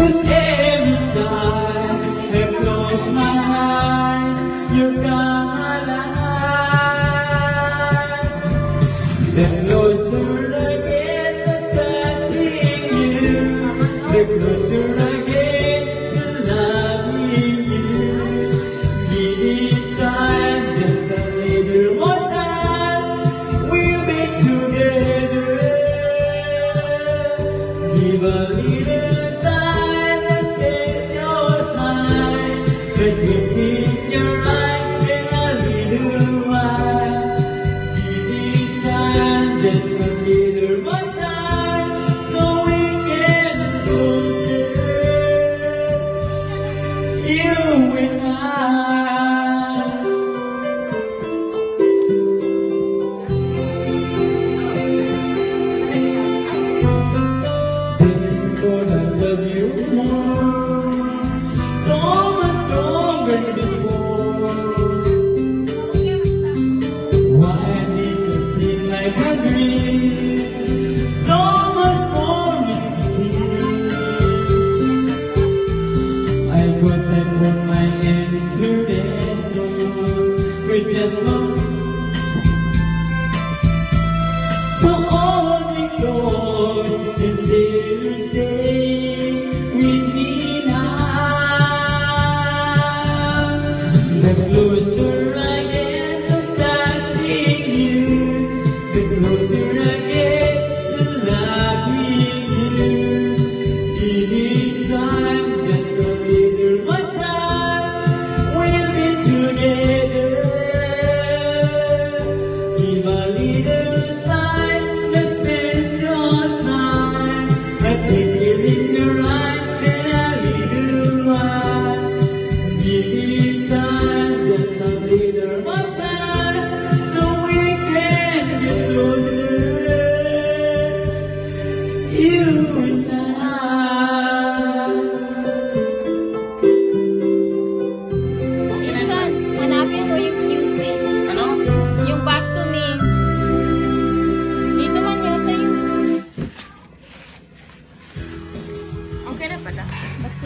'Cause every time I close my eyes, you're gone. The closer I get to touching you, the closer I get to loving you. Give it time, just a little more time, we'll be together. Give a little time, let's taste your smile. Let me in your eyes in a little while. Give it time, just a little more time, so we can closer. You and I. Then gonna love you more, so much stronger than before. Why did you seem like a dream? So much more mystery. I guess I put my hand in spirit, so we just love. So all because until you stay with me now. The closer I get to touching you, the closer I get to loving you. Give it time, just a little more time, we'll be together. Give a little time, let's face your smile. Let me feel in your eyes in a little while. Give it time, just a little more time, so we can get closer. You and I. Insan, hanapin mo yung QC. Ano? Yung back to me. Dito man yata yung... Okay na pala. Back to